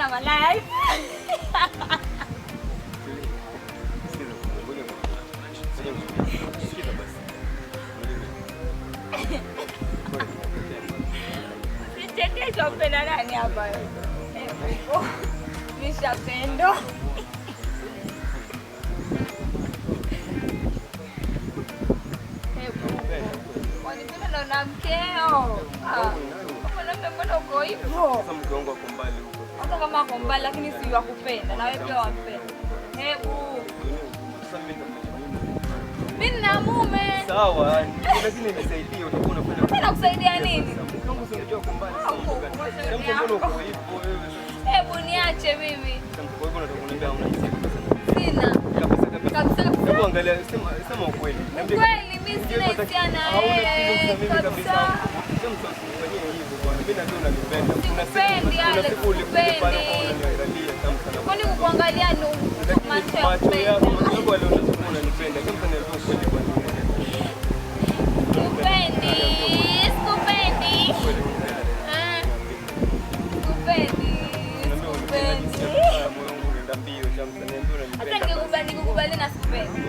Mbona malaya? Sichekesha mpenda nani hapa? Nishapendo. Wanipenda na mkeo. Mbona uko hivyo? Sasa mke wangu ako mbali huko. Hata kama ako mbali lakini si wakupenda na wewe pia wampenda. Hebu. Mimi na mume. Sawa, lakini nisaidie utakuwa unafanya. Nataka kusaidia nini? Mke wangu si unajua uko mbali. Mbona uko hivyo wewe? Hebu niache mimi. Kwa hivyo nataka kuniambia unahisi Sina. Kabisa. Hebu angalia, sema ukweli. Kweli mimi sina hisia na yeye. Kabisa. Kwani kukuangalia ni macho ya kupenda? Sikupendi. Hata nikikubali na sikupendi.